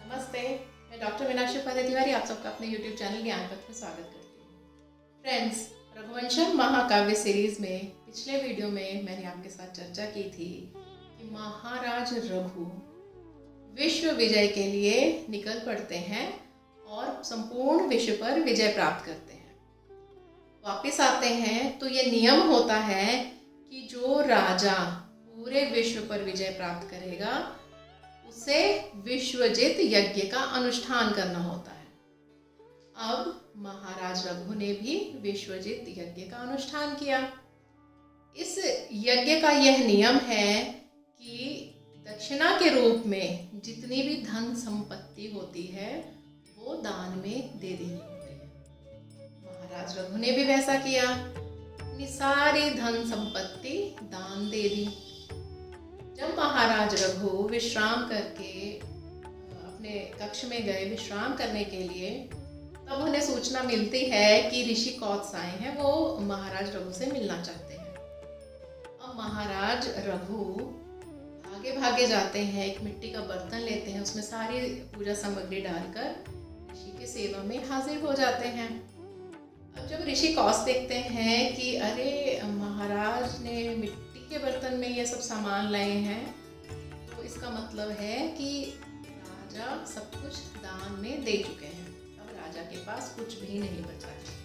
नमस्ते, मैं डॉक्टर मीनाक्षी उपाध्याय तिवारी आप सबका अपने YouTube चैनल ज्ञान पथ में स्वागत करती हूँ। फ्रेंड्स, रघुवंशम महाकाव्य सीरीज में पिछले वीडियो में मैंने आपके साथ चर्चा की थी कि महाराज रघु विश्व विजय के लिए निकल पड़ते हैं और संपूर्ण विश्व पर विजय प्राप्त करते हैं। वापिस आते हैं तो ये नियम होता है कि जो राजा पूरे विश्व पर विजय प्राप्त करेगा उसे विश्वजित यज्ञ का अनुष्ठान करना होता है। अब महाराज रघु ने भी विश्वजित यज्ञ का अनुष्ठान किया। इस यज्ञ का यह नियम है कि दक्षिणा के रूप में जितनी भी धन संपत्ति होती है वो दान में दे देनी होती है। महाराज रघु ने भी वैसा किया, अपनी सारी धन संपत्ति दान दे दी। जब महाराज रघु विश्राम करके अपने कक्ष में गए विश्राम करने के लिए, तब उन्हें सूचना मिलती है कि ऋषि कौत्स आए हैं, वो महाराज रघु से मिलना चाहते हैं। अब महाराज रघु भागे भागे जाते हैं, एक मिट्टी का बर्तन लेते हैं, उसमें सारी पूजा सामग्री डालकर ऋषि की सेवा में हाजिर हो जाते हैं। अब जब ऋषि कौत्स देखते हैं कि अरे महाराज ने मिट्टी के बर्तन में ये सब सामान लाए हैं, तो इसका मतलब है कि राजा सब कुछ दान में दे चुके हैं। अब राजा के पास कुछ भी नहीं बचा है।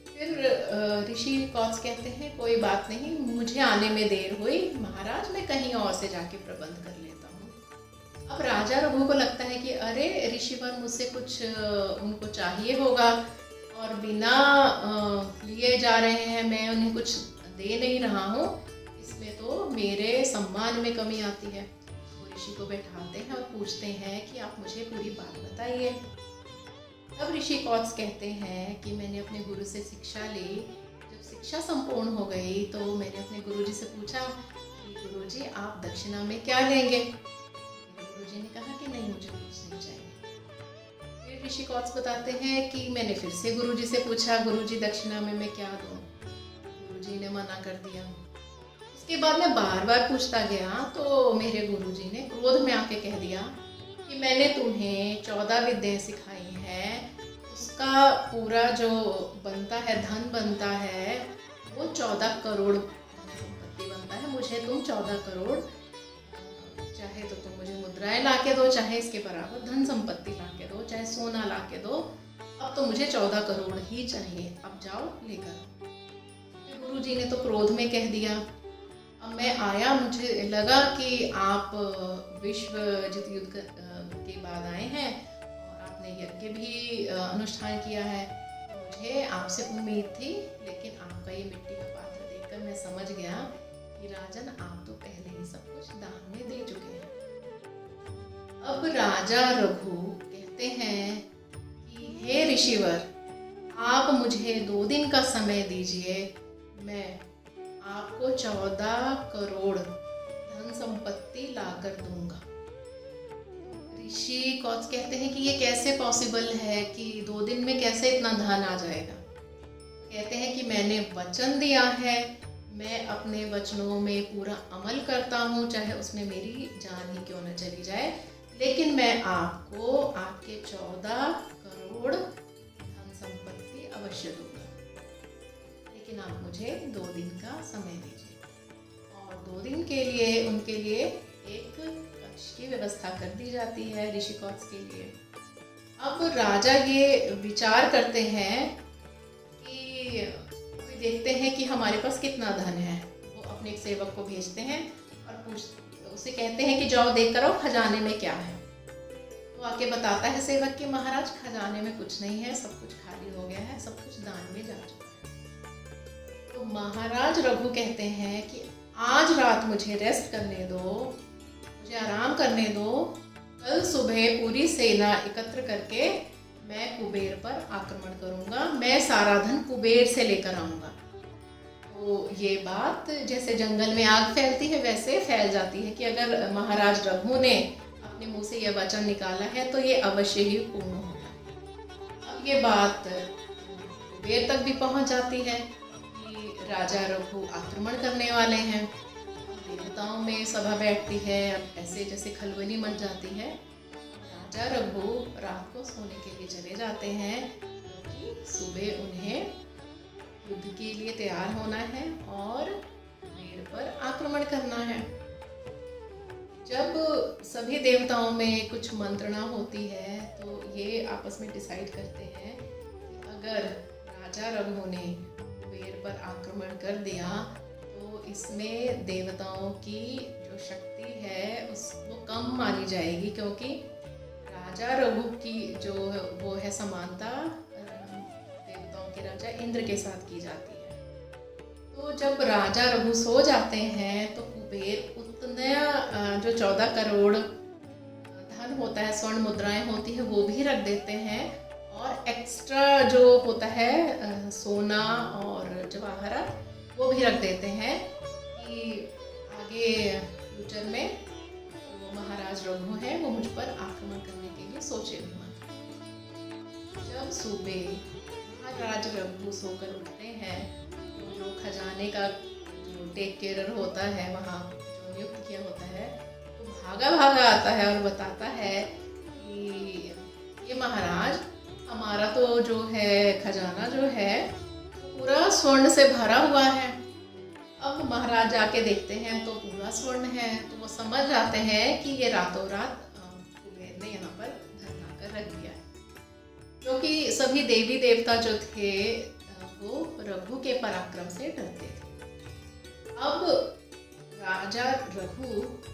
फिर ऋषि कौत्स कहते हैं कोई बात नहीं, मुझे आने में देर हुई महाराज, मैं कहीं और से जाके प्रबंध कर लेता हूँ। अब राजा रघु को लगता है कि अरे ऋषिवर मुझसे कुछ उनको चाहिए होगा और बिना लिए जा रहे हैं, मैं उन्हें कुछ दे नहीं रहा हूँ, इसमें तो मेरे सम्मान में कमी आती है। वो ऋषि को बैठाते हैं और पूछते हैं कि आप मुझे पूरी बात बताइए। तब ऋषि कौत्स कहते हैं कि मैंने अपने गुरु से शिक्षा ली। जब शिक्षा संपूर्ण हो गई तो मैंने अपने गुरुजी से पूछा कि गुरुजी आप दक्षिणा में क्या लेंगे। गुरुजी ने कहा कि नहीं, मुझे कुछ नहीं चाहिए। फिर ऋषि कौत्स बताते हैं कि मैंने फिर से गुरुजी से पूछा, गुरुजी दक्षिणा में मैं क्या दूँ। गुरुजी ने मना कर दिया। उसके बाद मैं बार बार पूछता गया तो मेरे गुरुजी ने क्रोध में आके कह दिया कि मैंने तुम्हें 14 विद्याएं सिखाई हैं, उसका पूरा जो बनता है धन बनता है वो 14 करोड़ संपत्ति बनता है। मुझे तुम 14 करोड़, चाहे तो तुम मुझे मुद्राएं ला के दो, चाहे इसके बराबर धन संपत्ति ला के दो, चाहे सोना ला के दो, अब तो मुझे 14 करोड़ ही चाहिए, अब जाओ लेकर। गुरुजी ने तो क्रोध में कह दिया। अब मैं आया, मुझे लगा कि आप विश्वजित युद्ध के बाद आए हैं और आपने यज्ञ भी अनुष्ठान किया है, मुझे आपसे उम्मीद थी, लेकिन आपका ये मिट्टी का पात्र देखकर मैं समझ गया कि राजन आप तो पहले ही सब कुछ दान में दे चुके हैं। अब राजा रघु कहते हैं कि हे ऋषिवर, आप मुझे 2 दिन का समय दीजिए, मैं आपको 14 करोड़ धन संपत्ति लाकर दूंगा। ऋषि कौत्स कहते हैं कि ये कैसे पॉसिबल है कि 2 दिन में कैसे इतना धन आ जाएगा। कहते हैं कि मैंने वचन दिया है, मैं अपने वचनों में पूरा अमल करता हूँ, चाहे उसमें मेरी जान ही क्यों न चली जाए, लेकिन मैं आपको आपके 14 करोड़ धन संपत्ति अवश्य दूंगा, लेकिन आप मुझे 2 दिन का समय दीजिए। और 2 दिन के लिए उनके लिए एक कक्ष की व्यवस्था कर दी जाती है ऋषि कौत्स के लिए। अब राजा ये विचार करते हैं कि देखते हैं कि हमारे पास कितना धन है। वो अपने एक सेवक को भेजते हैं और उसे कहते हैं कि जाओ देख कर आओ खजाने में क्या है। तो आके बताता है सेवक कि महाराज खजाने में कुछ नहीं है, सब कुछ खाली हो गया है, सब कुछ दान में जा चुका है। तो महाराज रघु कहते हैं कि आज रात मुझे रेस्ट करने दो, मुझे आराम करने दो, कल सुबह पूरी सेना एकत्र करके मैं कुबेर पर आक्रमण करूंगा, मैं सारा धन कुबेर से लेकर आऊंगा। तो ये बात जैसे जंगल में आग फैलती है वैसे फैल जाती है कि अगर महाराज रघु ने अपने मुंह से यह वचन निकाला है तो ये अवश्य ही पूर्ण होगा। अब ये बात कुबेर तक भी पहुंच जाती है कि राजा रघु आक्रमण करने वाले हैं। देवताओं में सभा बैठती है, अब ऐसे जैसे खलबली मच जाती है। राजा रघु रात को सोने के लिए चले जाते हैं क्योंकि सुबह उन्हें युद्ध के लिए तैयार होना है और कुबेर पर आक्रमण करना है। जब सभी देवताओं में कुछ मंत्रणा होती है तो ये आपस में डिसाइड करते हैं कि अगर राजा रघु ने कुबेर पर आक्रमण कर दिया तो इसमें देवताओं की जो शक्ति है उसको कम मानी जाएगी, क्योंकि राजा रघु की जो वो है समानता देवताओं के राजा इंद्र के साथ की जाती है। तो जब राजा रघु सो जाते हैं तो कुबेर उतना जो 14 करोड़ धन होता है, स्वर्ण मुद्राएं होती है, वो भी रख देते हैं और एक्स्ट्रा जो होता है सोना और जवाहरात वो भी रख देते हैं कि आगे फ्यूचर में वो महाराज रघु है वो मुझ पर आक्रमण करने के लिए सोचे भी मत। जब सुबह महाराज रघु सोकर उठते हैं तो जो खजाने का जो टेक केयर होता है वहाँ जो नियुक्त किया होता है तो भागा भागा आता है और बताता है कि ये महाराज हमारा तो जो है खजाना जो है पूरा स्वर्ण से भरा हुआ है। अब महाराज जाके देखते हैं तो पूरा स्वर्ण है, तो वो समझ जाते हैं कि ये रातों रात कुबेर ने यहाँ पर धन लाकर रख दिया है, क्योंकि सभी देवी देवता जो थे वो रघु के पराक्रम से डरते थे। अब राजा रघु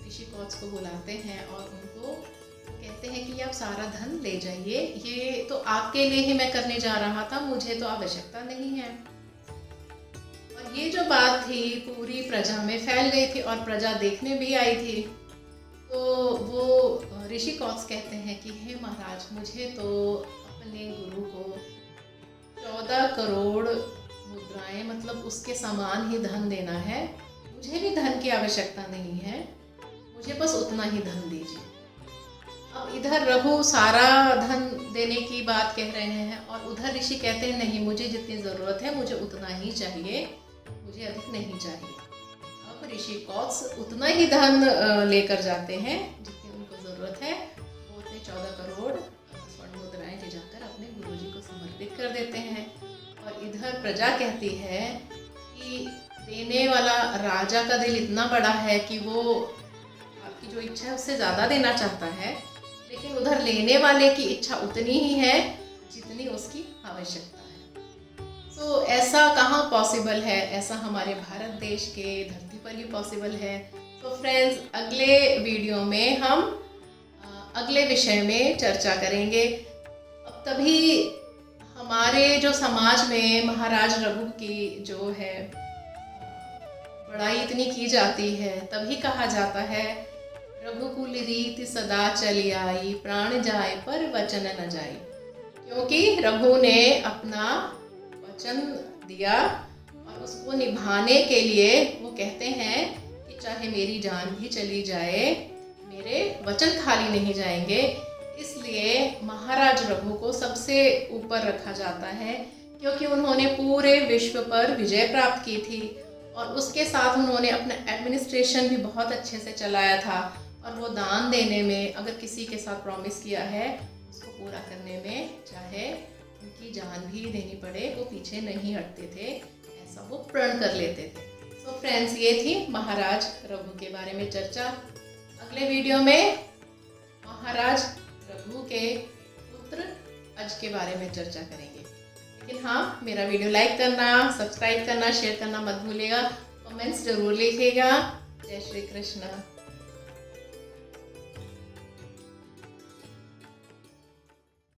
ऋषि कौत्स को बुलाते हैं और उनको कहते हैं कि आप सारा धन ले जाइए, ये तो आपके लिए ही मैं करने जा रहा था, मुझे तो आवश्यकता नहीं है। और ये जो बात थी पूरी प्रजा में फैल गई थी और प्रजा देखने भी आई थी। तो वो ऋषि कौत्स कहते हैं कि हे महाराज, मुझे तो अपने गुरु को 14 करोड़ मुद्राएं मतलब उसके समान ही धन देना है, मुझे भी धन की आवश्यकता नहीं है, मुझे बस उतना ही धन दीजिए। अब इधर रघु सारा धन देने की बात कह रहे हैं और उधर ऋषि कहते हैं नहीं, मुझे जितनी ज़रूरत है मुझे उतना ही चाहिए, मुझे अधिक नहीं चाहिए। अब ऋषि कौत्स उतना ही धन लेकर जाते हैं जितनी उनको ज़रूरत है, वो उतने 14 करोड़ स्वर्ण मुद्राएं ले जाकर अपने गुरुजी को समर्पित कर देते हैं। और इधर प्रजा कहती है कि देने वाला राजा का दिल इतना बड़ा है कि वो आपकी जो इच्छा है उससे ज़्यादा देना चाहता है, लेकिन उधर लेने वाले की इच्छा उतनी ही है जितनी उसकी आवश्यकता है। सो ऐसा कहाँ पॉसिबल है, ऐसा हमारे भारत देश के धरती पर ही पॉसिबल है। तो फ्रेंड्स, अगले वीडियो में हम अगले विषय में चर्चा करेंगे। अब तभी हमारे जो समाज में महाराज रघु की जो है बड़ाई इतनी की जाती है, तभी कहा जाता है रघुकुल रीति सदा चली आई, प्राण जाए पर वचन न जाए। क्योंकि रघु ने अपना वचन दिया और उसको निभाने के लिए वो कहते हैं कि चाहे मेरी जान भी चली जाए, मेरे वचन खाली नहीं जाएंगे। इसलिए महाराज रघु को सबसे ऊपर रखा जाता है, क्योंकि उन्होंने पूरे विश्व पर विजय प्राप्त की थी और उसके साथ उन्होंने अपना एडमिनिस्ट्रेशन भी बहुत अच्छे से चलाया था। और वो दान देने में, अगर किसी के साथ प्रॉमिस किया है उसको पूरा करने में चाहे उनकी जान भी देनी पड़े वो पीछे नहीं हटते थे, ऐसा वो प्रण कर लेते थे। सो फ्रेंड्स, ये थी महाराज रघु के बारे में चर्चा। अगले वीडियो में महाराज रघु के पुत्र अज के बारे में चर्चा करेंगे। लेकिन हाँ, मेरा वीडियो लाइक करना, सब्सक्राइब करना, शेयर करना मत भूलिएगा, कमेंट्स जरूर लिखिएगा। जय श्री कृष्ण।